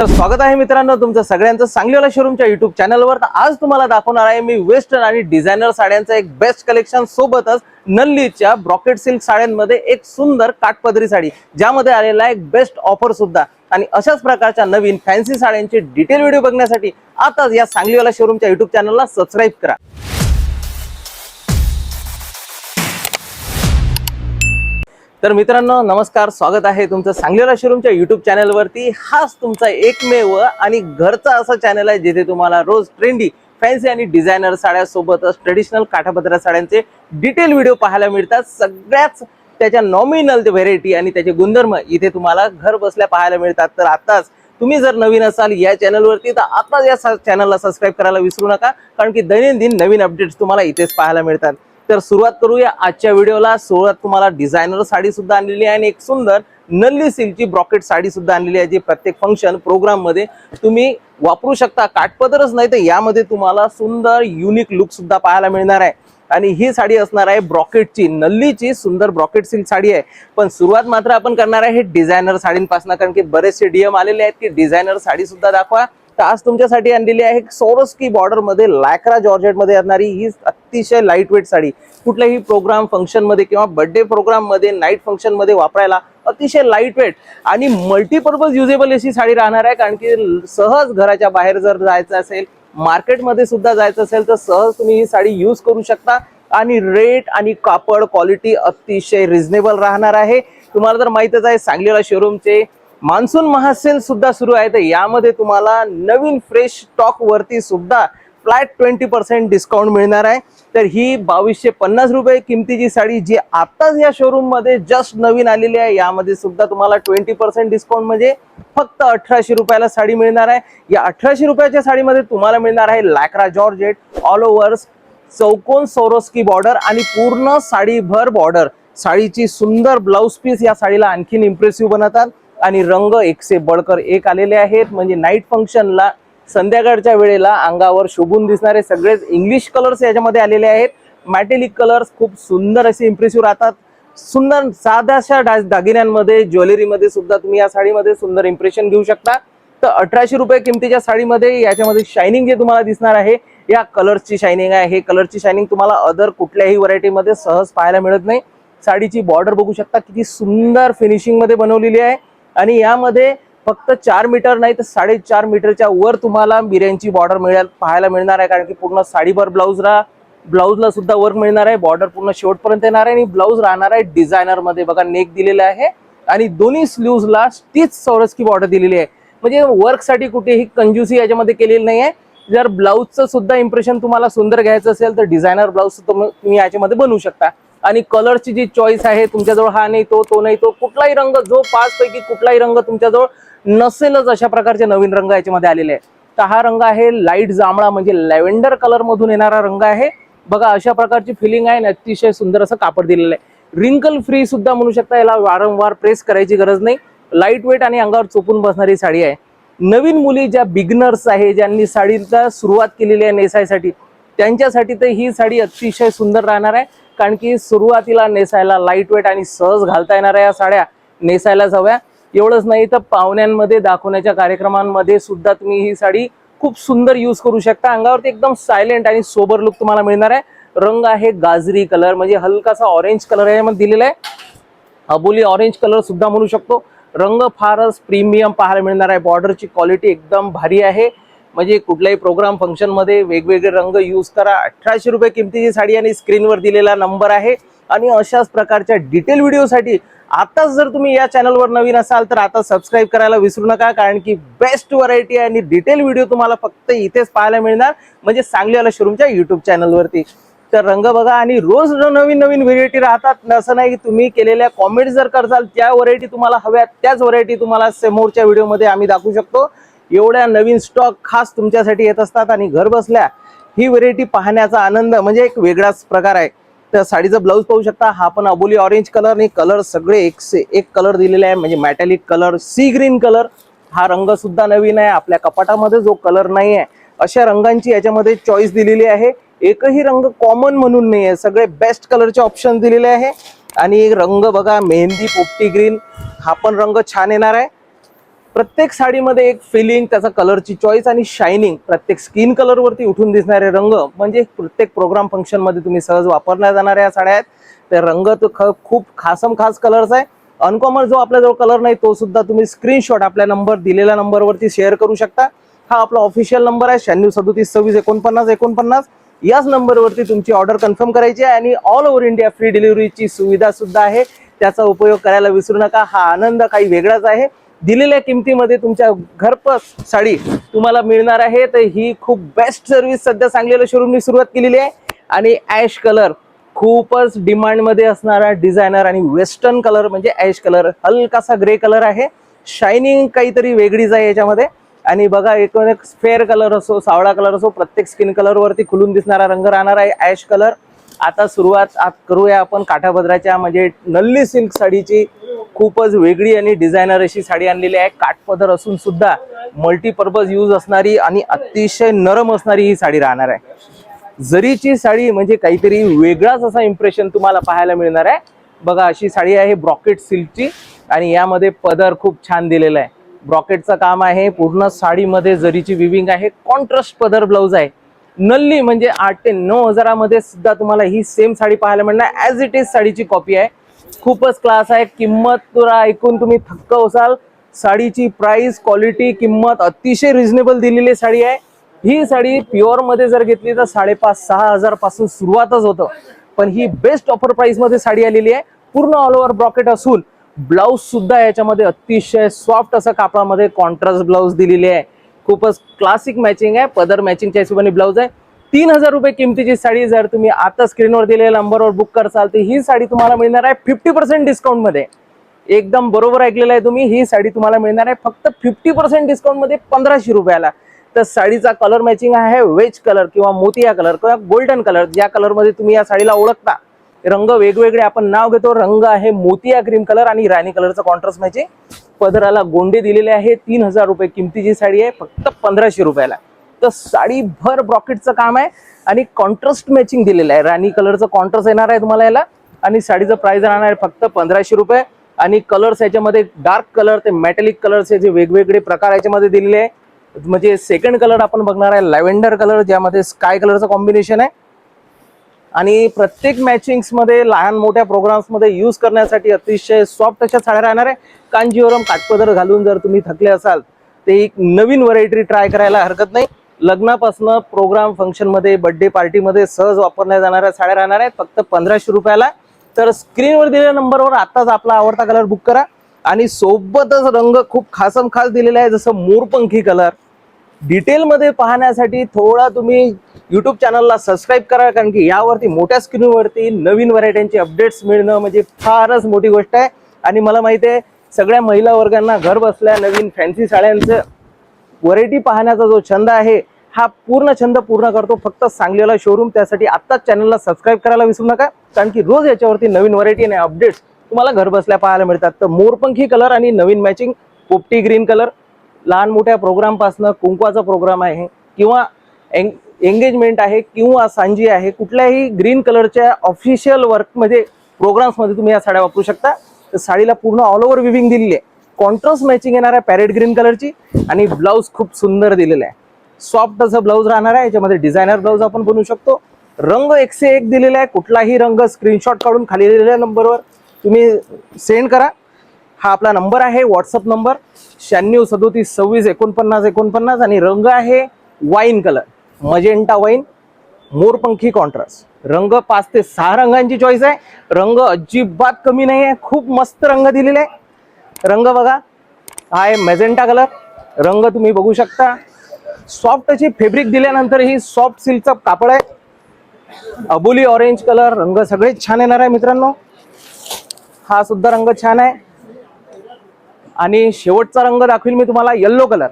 तर स्वागत आहे मित्रांनो तुमचं सगळ्यांचं सांगलीवाला शोरूमच्या YouTube चॅनलवर। तर आज तुम्हाला दाखवणार आहे मी वेस्टर्न आणि डिझायनर साड्यांचं एक बेस्ट कलेक्शन, सोबतच नल्लीच्या ब्रॉकेट सिल्क साड्यांमध्ये एक सुंदर काठपदरी साडी ज्यामध्ये आलेला आहे एक बेस्ट ऑफर सुद्धा। आणि अशाच प्रकारच्या नवीन फॅन्सी साड्यांचे डिटेल व्हिडिओ बघण्यासाठी आताच या सांगलीवाला शोरूमच्या YouTube चॅनलला सबस्क्राइब करा। तर मित्रांनो नमस्कार, स्वागत आहे तुमचं सांगलीवाला शोरूमच्या YouTube चॅनलवरती। हाच तुमचा एकमेव आणि घरचा असा चॅनल आहे जिथे तुम्हाला रोज ट्रेंडी, फॅन्सी आणि डिझायनर साड्या सोबतच ट्रेडिशनल काठापदरा साड्यांचे डिटेल व्हिडिओ पाहायला मिळतात। सगळ्याच त्याच्या नॉमिनल व्हेरायटी आणि त्याचे गुणधर्म इथे तुम्हाला घर बसल्या पाहायला मिळतात। तर आताच तुम्ही जर नवीन असाल या चॅनलवरती तर आताच या चॅनलला सबस्क्राइब करायला विसरू नका, कारण की दैनंदिन नवीन अपडेट्स तुम्हाला इथेच पाहायला मिळतात। तर सुरुवात करूया आजच्या व्हिडिओला। सुरुवात तुम्हाला डिझायनर साडी सुद्धा आणलेली आहे आणि एक सुंदर नल्ली सिल्कची ब्रॉकेट साडी सुद्धा आणलेली आहे, जी प्रत्येक फंक्शन प्रोग्राम मध्ये तुम्ही वापरू शकता। काठपदरच नाही तर यामध्ये तुम्हाला सुंदर युनिक लुक सुद्धा पाहायला मिळणार आहे। आणि ही साडी असणार आहे ब्रॉकेटची, नल्लीची सुंदर ब्रॉकेट सिल्क साडी आहे। पण सुरुवात मात्र आपण करणार आहे डिझायनर साडींपासून, कारण की बरेचसे डीएम आलेले आहेत की डिझायनर साडी सुद्धा दाखवा। तर आज तुमच्यासाठी आणलेली आहे सोरोस्की बॉर्डर मध्ये लायक्रा जॉर्जेट मध्ये असणारी ही अतिशय लाईट वेट साडी। कुठल्याही प्रोग्राम फंक्शन मध्ये किंवा बर्थडे प्रोग्राम मध्ये, नाईट फंक्शन मध्ये वापरायला अतिशय लाईट वेट आणि मल्टीपर्पज युजेबल अशी साडी राहणार आहे। कारण की सहज घराच्या बाहेर जर जायचं असेल, मार्केट मध्ये सुद्धा जायचं असेल तर सहज तुम्ही ही साडी यूज करू शकता। आणि रेट आणि कापड क्वालिटी अतिशय रिझनेबल राहणार आहे। तुम्हाला तर माहितच आहे सांगलीवाला शोरूमचे मान्सून महासेल सुद्धा सुरू आहे। तर यामध्ये तुम्हाला नवीन फ्रेश स्टॉक वरती सुद्धा फ्लॅट 20% डिस्काउंट मिळणार आहे। तर ही 2250 रुपये किमतीची साडी जी आताच या शोरूम मध्ये जस्ट नवीन आलेली आहे, यामध्ये सुद्धा तुम्हाला 20% डिस्काउंट म्हणजे फक्त 1800 रुपयाला साडी मिळणार आहे। या 1800 रुपयाच्या साडीमध्ये तुम्हाला मिळणार आहे लायक्रा जॉर्जेट, ऑल ओव्हर चौकोन सोरोस्की बॉर्डर आणि पूर्ण साडीभर बॉर्डर। साडीची सुंदर ब्लाउज पीस या साडीला आणखीन इम्प्रेसिव्ह बनवतात आणि रंग एक से बळकर एक आलेले आहेत। म्हणजे नाईट फंक्शनला संध्याकाळच्या वेळेला अंगावर शोभून दिसणारे सगळेच इंग्लिश कलर्स याच्यामध्ये आलेले आहेत। मॅटेलिक कलर्स खूप सुंदर असे इम्प्रेसिव्ह राहतात। सुंदर साध्याशा दागिन्यांमध्ये, ज्वेलरीमध्ये सुद्धा तुम्ही या साडीमध्ये सुंदर इम्प्रेशन घेऊ शकता। तर 1800 रुपये किमतीच्या साडीमध्ये याच्यामध्ये शायनिंग जे तुम्हाला दिसणार आहे या कलर्सची शायनिंग आहे। हे कलरची शायनिंग तुम्हाला अदर कुठल्याही व्हरायटीमध्ये सहज पाहायला मिळत नाही। साडीची बॉर्डर बघू शकता किती सुंदर फिनिशिंग मध्ये बनवलेली आहे। आणि यामध्ये फक्त 4 मीटर नाही तर 4.5 मीटरच्या वर तुम्हाला मिऱ्यांची बॉर्डर पाहायला मिळणार आहे। कारण की पूर्ण साडीभर ब्लाउजला सुद्धा वर्क मिळणार आहे। बॉर्डर पूर्ण शेवटपर्यंत येणार आहे आणि ब्लाउज राहणार आहे डिझायनर मध्ये। बघा नेक दिलेला आहे आणि दोन्ही स्लीव्हजला स्टिच सोरोस्की बॉर्डर दिलेली आहे। म्हणजे वर्क साठी कुठेही कंजूसी याच्यामध्ये केलेली नाही आहे। जर ब्लाउजचं सुद्धा इम्प्रेशन तुम्हाला सुंदर घ्यायचं असेल तर डिझायनर ब्लाउज तुम्ही याच्यामध्ये बनवू शकता। आणि कलरची जी चॉईस आहे तुमच्याजवळ हा नाही तो नाही तो कुठलाही रंग, जो 5 पैकी कुठलाही रंग तुमच्याजवळ नसेलच अशा प्रकारचे नवीन रंग याच्यामध्ये आलेले आहे। तर हा रंग आहे लाईट जांभळा, म्हणजे लॅव्हेंडर कलर मधून येणारा रंग आहे। बघा अशा प्रकारची फिलिंग आहे, अतिशय सुंदर असं कापड दिलेलं आहे। रिंकल फ्री सुद्धा म्हणू शकता, याला वारंवार प्रेस करायची गरज नाही। लाईट वेट आणि अंगावर चोपून बसणारी साडी आहे। नवीन मुली ज्या बिगनर्स आहे, ज्यांनी साडीला सुरुवात केलेली आहे नेसायसाठी, त्यांच्यासाठी तर ही साडी अतिशय सुंदर राहणार आहे। कारण की सुरुवातीला नेसायला लाईट वेट आणि सहज घालता येणाऱ्या या साड्या नेसायला हव्या। एवढंच नाही तर पाहुण्यांमध्ये, दाखवण्याच्या कार्यक्रमांमध्ये सुद्धा तुम्ही ही साडी खूप सुंदर यूज करू शकता। अंगावरती एकदम सायलेंट आणि सोबर लुक तुम्हाला मिळणार आहे। रंग आहे गाजरी कलर, म्हणजे हलकासा ऑरेंज कलर यामध्ये दिलेला आहे। अबोली ऑरेंज कलर सुद्धा म्हणू शकतो। रंग फारच प्रीमियम पाहायला मिळणार आहे। बॉर्डरची क्वालिटी एकदम भारी आहे। म्हणजे कुठल्याही प्रोग्राम फंक्शन मध्ये वेगवेगळे रंग यूज करा। 1800 रुपये किमतीची साडी आणि स्क्रीनवर दिलेला नंबर आहे। आणि अशाच प्रकारच्या डिटेल व्हिडिओसाठी आताच जर तुम्ही या चॅनलवर नवीन असाल तर आता सबस्क्राइब करायला विसरू नका, कारण की बेस्ट व्हरायटी आणि डिटेल व्हिडिओ तुम्हाला फक्त इथेच पाहायला मिळणार, म्हणजे सांगलीवाला शोरूमच्या YouTube चॅनलवरती। तर रंग बघा आणि रोज नवीन व्हरायटी राहतात। असं नाही की तुम्ही केलेल्या कॉमेंट जर करसाल त्या व्हरायटी तुम्हाला हव्यात त्याच व्हरायटी तुम्हाला समोरच्या व्हिडिओमध्ये आम्ही दाखवू शकतो। एवढ्या नवीन स्टॉक खास तुमच्यासाठी येत असतात आणि घर बसल्या ही व्हरायटी पाहण्याचा आनंद म्हणजे एक वेगळाच प्रकार आहे। तर साडीचा ब्लाउज पाहू शकता, हा पण अबोली ऑरेंज कलर आणि कलर सगळे एक कलर दिलेले आहे, म्हणजे metallic colour, sea green colour. हा रंग सुद्धा नवीन आहे, आपल्या कपाटामध्ये जो कलर नाही आहे अशा रंगांची याच्यामध्ये चॉईस दिलेली आहे। एकही रंग कॉमन म्हणून नाही आहे, सगळे बेस्ट कलरचे ऑप्शन दिलेले आहे। आणि रंग बघा मेहंदी पोपटी ग्रीन, हा पण रंग छान येणार आहे। प्रत्येक साडीमध्ये एक फिलिंग, त्याचा कलरची चॉईस आणि शायनिंग, प्रत्येक स्किन कलर वरती उठून दिसणारे रंग, म्हणजे प्रत्येक प्रोग्राम फंक्शन मध्ये तुम्ही सहज वापरल्या जाणाऱ्या या साड्या आहेत. ते रंग तर खूप खासम खास कलर्स आहे. अनकॉमन जो आपल्याजवळ कलर नाही तो सुद्धा तुम्ही स्क्रीनशॉट आपल्या नंबर दिलेल्या नंबरवरती शेअर करू शकता. हा आपला ऑफिशियल नंबर आहे 9637264949. याच नंबरवरती तुमची ऑर्डर कन्फर्म करायची आहे आणि ऑल ओव्हर इंडिया फ्री डिलिव्हरीची सुविधा सुद्धा आहे. त्याचा उपयोग करायला विसरू नका. हा आनंद काही वेगळाच आहे. दिलेल्या किमतीमध्ये तुमच्या घरपोच साडी तुम्हाला मिळणार आहे. तर ही खूप बेस्ट सर्व्हिस सध्या सांगलीला शोरूमनी सुरुवात केलेली आहे. आणि ॲश कलर खूपच डिमांड मध्ये असणारा डिझायनर आणि वेस्टर्न कलर म्हणजे ॲश कलर, हलकासा ग्रे कलर आहे. शायनिंग काहीतरी वेगळीच आहे याच्यामध्ये. आणि बघा एक फेअर कलर असो, सावळा कलर असो, प्रत्येक स्किन कलर वरती खुलून दिसणारा रंग राहणार आहे ॲश कलर. आता सुरुवात करूया आपण काठापदराच्या म्हणजे नल्ली सिल्क साडीची. खूपच वेगळी आणि डिझायनर अशी साडी आणलेली आहे. काठपदर असून सुद्धा मल्टीपर्पज यूज असणारी आणि अतिशय नरम असणारी ही साडी राहणार आहे. जरीची साडी म्हणजे काहीतरी वेगळाच असा इम्प्रेशन तुम्हाला पाहायला मिळणार आहे. बघा अशी साडी आहे ब्रॉकेट सिल्कची आणि यामध्ये पदर खूप छान दिलेला आहे. ब्रॉकेटचं काम आहे. पूर्ण साडीमध्ये जरीची विविंग आहे. कॉन्ट्रास्ट पदर ब्लाउज आहे. नल्ली म्हणजे 8 ते 9 हजारामध्ये सुद्धा तुम्हाला ही सेम साडी पाहायला मिळणार. ॲज इट इज साडीची कॉपी आहे. खूपच क्लास आहे. किंमत तुला ऐकून तुम्ही थक्क होसाल. साडीची प्राइस, क्वालिटी, किंमत अतिशय रिझनेबल दिलेली साडी आहे. ही साडी प्युअर मध्ये जर घेतली तर 5,500-6 हजार पासून सुरुवातच होतं. पण ही बेस्ट ऑफर प्राइस मध्ये साडी आलेली आहे. पूर्ण ऑल ओव्हर ब्रॉकेट असून ब्लाउज सुद्धा याच्यामध्ये अतिशय सॉफ्ट असं कापडामध्ये कॉन्ट्रास्ट ब्लाउज दिलेली आहे. खूपच क्लासिक मॅचिंग आहे. पदर मॅचिंगच्या हिशोबाने ब्लाउज आहे. 3,000 रुपये किमतीची साडी जर तुम्ही आता स्क्रीनवर दिलेल्या नंबरवर बुक करसाल तर ही साडी तुम्हाला मिळणार आहे 50% डिस्काउंट मध्ये. एकदम बरोबर ऐकलेलं आहे तुम्ही. ही साडी तुम्हाला मिळणार आहे फक्त 50% डिस्काउंट मध्ये 1,500 रुपयाला. तर साडीचा कलर मॅचिंग आहे वेज कलर किंवा मोतिया कलर किंवा गोल्डन कलर, ज्या कलर मध्ये तुम्ही या साडीला ओळखता. रंग वेगवेगळे आपण नाव घेतो. रंग आहे मोतिया क्रीम कलर आणि राणी कलरचा कॉन्ट्रास्ट मॅचिंग. पदराला गोंडे दिलेले आहे. 3,000 रुपये किमतीची साडी आहे फक्त 1,500 रुपयाला. तर साडी भर ब्रॉकेटचं काम आहे आणि कॉन्ट्रास्ट मॅचिंग दिलेलं आहे. राणी कलरचं कॉन्ट्रास्ट येणार आहे तुम्हाला याला आणि साडीचं प्राइस राहणार आहे फक्त 1,500 रुपये. आणि कलर्स याच्यामध्ये डार्क कलर ते मेटॅलिक कलर्स जे वेगवेगळे प्रकार याच्यामध्ये दिलेले आहे. म्हणजे सेकंड कलर आपण बघणार आहे लॅव्हेंडर कलर, ज्यामध्ये स्काय कलरचं कॉम्बिनेशन आहे. आणि प्रत्येक मॅचिंग्स मध्ये लहान मोठ्या प्रोग्राम्स मध्ये यूज करण्यासाठी अतिशय सॉफ्ट अशा साड्या राहणार आहे. कांजीवरम काठपदर घालून जर तुम्ही थकले असाल ते एक नवीन व्हरायटी ट्राय करायला हरकत नाही. लग्नापासून प्रोग्राम फंक्शन मध्ये, बर्थडे पार्टी मध्ये सहज वापरल्या जाणाऱ्या साड्या राहणार आहेत फक्त 1,500 रुपयाला. तर स्क्रीनवर दिलेल्या नंबरवर आताच आपला आवडता कलर बुक करा. आणि सोबतच रंग खूप खासम खास दिलेला आहे जसं मोरपंखी कलर. डिटेलमध्ये पाहण्यासाठी थोडा तुम्ही यूट्यूब चॅनलला सबस्क्राईब करा, कारण की यावरती मोठ्या स्क्रीनवरती नवीन व्हरायटीचे अपडेट्स मिळणं म्हणजे फारच मोठी गोष्ट आहे. आणि मला माहिती आहे सगळ्या महिला वर्गांना घर बसल्या नवीन फॅन्सी साड्यांचं व्हरायटी पाहण्याचा जो छंद आहे हा पूर्ण छंद पूर्ण करतो फक्त सांगलीला शोरूम. त्यासाठी आत्ताच चॅनलला सबस्क्राईब करायला विसरू नका, कारण की रोज याच्यावरती नवीन व्हरायटी आणि अपडेट्स तुम्हाला घर बसल्या पाहायला मिळतात. तर मोरपंखी कलर आणि नवीन मॅचिंग पोपटी ग्रीन कलर. लहान मोठ्या प्रोग्राम पासनं, कुंकवाचा प्रोग्राम आहे किंवा एंगेजमेंट आहे किंवा सांजी आहे, कुठल्याही ग्रीन कलरच्या ऑफिशियल वर्कमध्ये प्रोग्राम्समध्ये तुम्ही या साड्या वापरू शकता. तर साडीला पूर्ण ऑल ओव्हर विविंग दिलेली आहे. कॉन्ट्रास्ट मॅचिंग येणार आहे पॅरेट ग्रीन कलरची आणि ब्लाऊज खूप सुंदर दिलेला आहे. सॉफ्ट असं ब्लाऊज राहणार आहे. याच्यामध्ये डिझायनर ब्लाऊज आपण बनवू शकतो. रंग 101 दिलेला आहे. कुठलाही रंग स्क्रीनशॉट काढून खाली दिलेल्या नंबरवर तुम्ही सेंड करा. हा आपला नंबर आहे व्हॉट्सअप नंबर 9637264949 आणि रंग आहे वाईन कलर, मजेंटा वाईन, मोरपंखी कॉन्ट्रास्ट. रंग 5 ते 6 रंगांची चॉईस आहे. रंग अजिबात कमी नाही आहे. खूप मस्त रंग दिलेले आहे. रंग बघा हा आहे मॅजेंटा कलर. रंग तुम्ही बघू शकता. सॉफ्ट अशी फॅब्रिक दिल्यानंतर ही सॉफ्ट सिल्कचा कापड आहे. अबोली ऑरेंज कलर. रंग सगळेच छान येणार आहे मित्रांनो. हा सुद्धा रंग छान आहे. आणि शेवटचा रंग दाखवील मी तुम्हाला येल्लो कलर.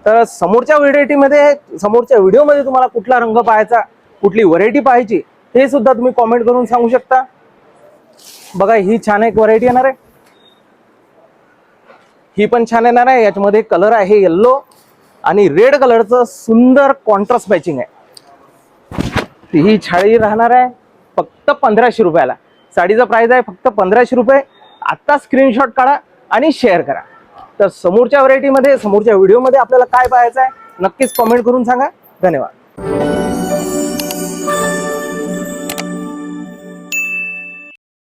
तर समोरच्या व्हिडिओमध्ये तुम्हाला कुठला रंग पाहायचा, कुठली व्हरायटी पाहायची हे सुद्धा तुम्ही कॉमेंट करून सांगू शकता. बघा ही छान एक व्हरायटी येणार आहे. ही पण छान येणार आहे. याच्यामध्ये कलर आहे येल्लो आणि रेड कलरचं सुंदर कॉन्ट्रास्ट मॅचिंग आहे. ही साडी राहणार आहे फक्त 1,500 रुपयाला. साडीचा प्राइस आहे फक्त 1,500 रुपये. आता स्क्रीनशॉट काढा आणि शेअर करा. तर समोरच्या व्हरायटीमध्ये समोरच्या व्हिडिओमध्ये आपल्याला काय पाहायचं आहे नक्कीच कॉमेंट करून सांगा. धन्यवाद.